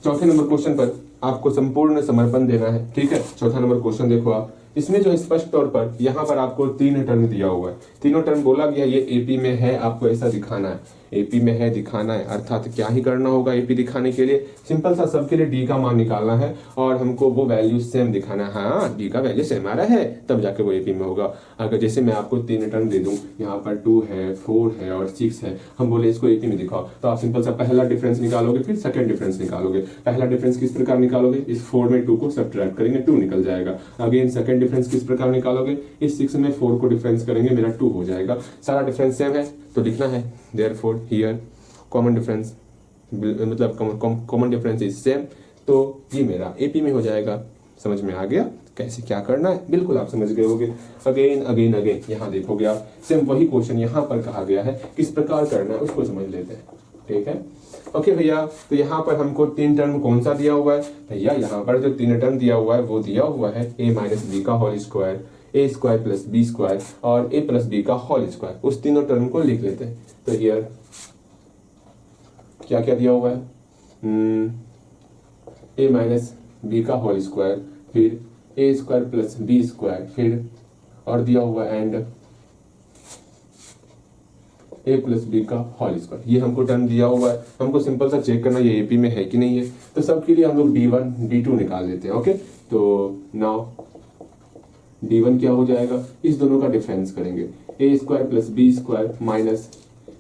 चौथे number question पर आपको संपूर्ण समर्पण देना है, ठीक है। चौथा नंबर क्वेश्चन देखो आप, इसमें जो स्पष्ट तौर पर यहाँ पर आपको 3 टर्म दिया हुआ है, तीनों टर्म बोला गया ये एपी में है, आपको ऐसा दिखाना है, एपी में है दिखाना है। अर्थात क्या ही करना होगा एपी दिखाने के लिए, सिंपल सा सबके लिए डी का मान निकालना है और हमको वो वैल्यू सेम दिखाना है। हाँ, डी का वैल्यू सेम आ रहा है तब जाके वो एपी में होगा। अगर जैसे मैं आपको 3 टर्म दे दूं, यहाँ पर 2 है, 4 है और 6 है, हम बोले इसको एपी में दिखाओ, तो आप सिंपल सा पहला डिफरेंस निकालोगे, फिर सेकंड डिफरेंस निकालोगे। पहला डिफरेंस किस प्रकार निकालोगे, इस 4 में 2 को सब्ट्रैक्ट करेंगे, 2 निकल जाएगा। अगेन सेकंड डिफरेंस किस प्रकार निकालोगे, इस 6 में 4 को डिफरेंस करेंगे, मेरा 2 हो जाएगा। सारा डिफरेंस सेम है तो लिखना है देयरफॉर हियर कॉमन डिफरेंस, मतलब कॉमन डिफरेंस इज सेम, तो ये मेरा एपी में हो जाएगा। समझ में आ गया कैसे क्या करना है, बिल्कुल आप समझ गए होगे। अगेन अगेन अगेन यहाँ देखोगे आप, सेम वही क्वेश्चन यहाँ पर कहा गया है, किस प्रकार करना है उसको समझ लेते हैं, ठीक है। ओके भैया, तो यहाँ पर हमको 3 टर्म कौन सा दिया हुआ है भैया, यहाँ पर जो 3 टर्म दिया हुआ है वो दिया हुआ है a माइनस बी का whole square, A square plus B square और ए प्लस बी का होल स्क्वायर। उस तीनों टर्म को लिख लेते हैं। तो हियर क्या क्या दिया हुआ है, ए माइनस बी का होल स्क्वायर, फिर ए स्क्वायर प्लस बी स्क्वायर, फिर और दिया हुआ एंड ए प्लस बी का होल स्क्वायर। ये हमको टर्म दिया हुआ है, हमको सिंपल सा चेक करना ये एपी में है कि नहीं है। तो सबके लिए हम लोग d1 d2 निकाल लेते हैं। ओके, तो नाउ d1 क्या हो जाएगा, इस दोनों का डिफरेंस करेंगे, A square plus B square minus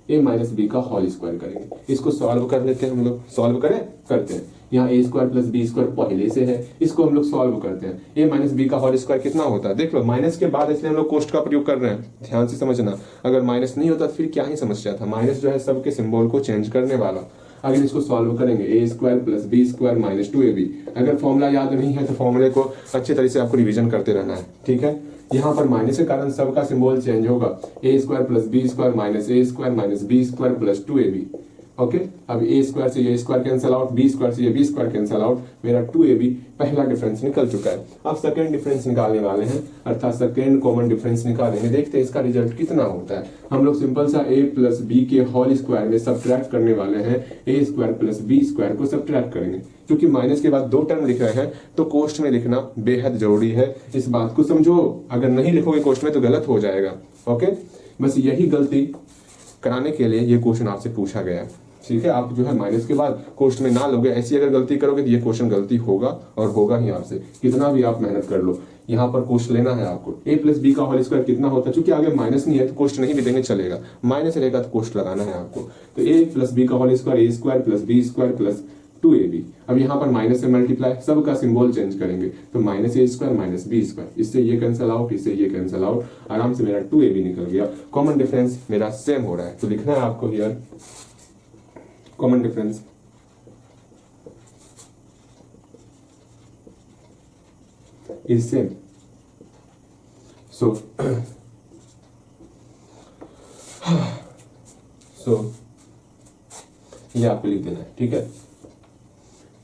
A minus B का होल स्क्वायर करेंगे। इसको सॉल्व कर लेते हैं हम लोग, सॉल्व करें करते हैं। यहाँ ए स्क्वायर प्लस बी स्क्वायर पहले से है, इसको हम लोग सॉल्व करते हैं। ए माइनस बी का होल स्क्वायर कितना होता है, देख लो माइनस के बाद इसलिए हम लोग कोष्ट का प्रयोग कर रहे हैं, ध्यान से समझना। अगर माइनस नहीं होता तो फिर क्या ही समस्या था, माइनस जो है सबके सिंबल को चेंज करने वाला। अगर इसको सॉल्व करेंगे, A square plus B square minus 2ab। अगर फॉर्मूला याद नहीं है तो फॉर्मूले को अच्छे तरह से आपको रिवीजन करते रहना है, ठीक है। यहाँ पर माइनस के कारण सबका सिंबल चेंज होगा, A square plus B square minus A square minus B square plus 2ab। Okay, अब ए स्क्वायर से ये square cancel out, B square से ये बी स्क्वायर कैंसिल आउट, मेरा 2ab पहला डिफरेंस निकल चुका है। अब सेकंड डिफरेंस निकालने वाले हैं, अर्थात सेकंड कॉमन डिफरेंस निकालेंगे। देखते हैं इसका रिजल्ट कितना होता है। हम लोग सिंपल सा a प्लस बी के होल स्क्वायर में सब्ट्रैक्ट करने वाले हैं, ए स्क्वायर प्लस बी स्क्वायर को सब्ट्रैक्ट करेंगे। क्योंकि माइनस के बाद 2 टर्म लिख रहे हैं तो कोष्ट में लिखना बेहद जरूरी है, इस बात को समझो। अगर नहीं लिखोगे कोष्ट में तो गलत हो जाएगा। ओके, बस यही गलती कराने के लिए ये क्वेश्चन आपसे पूछा गया है, ठीक है। आप जो है माइनस के बाद कोष्ट में ना लोगे, ऐसी अगर गलती करोगे तो ये क्वेश्चन गलती होगा और होगा ही आपसे, कितना भी आप मेहनत कर लो। यहाँ पर कोष्ट लेना है आपको, ए प्लस बी का होल स्क्वायर कितना होता है, क्योंकि आगे माइनस नहीं है तो कोष्ट नहीं भी देंगे चलेगा, माइनस रहेगा तो कोष्ट लगाना है आपको। तो ए प्लस बी का whole square, A square plus B square plus 2ab। अब यहाँ पर माइनस से मल्टीप्लाई, सबका सिंबल चेंज करेंगे, तो minus A square minus B square, इससे ये कैंसिल आउट, इससे ये कैंसिल आउट, आराम से मेरा 2ab निकल गया। कॉमन डिफरेंस मेरा सेम हो रहा है, तो लिखना है आपको here common difference is same. So ये आपको लिख देना है, ठीक है।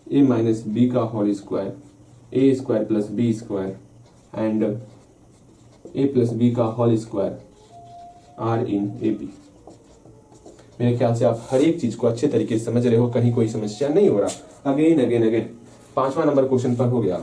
ए माइनस बी का whole square, A square plus B square and A plus B का whole square are in A B. मेरे ख्याल से आप हर एक चीज को अच्छे तरीके से समझ रहे हो, कहीं कोई समस्या नहीं हो रहा। अगेन अगेन अगेन 5वां नंबर क्वेश्चन पर हो गया।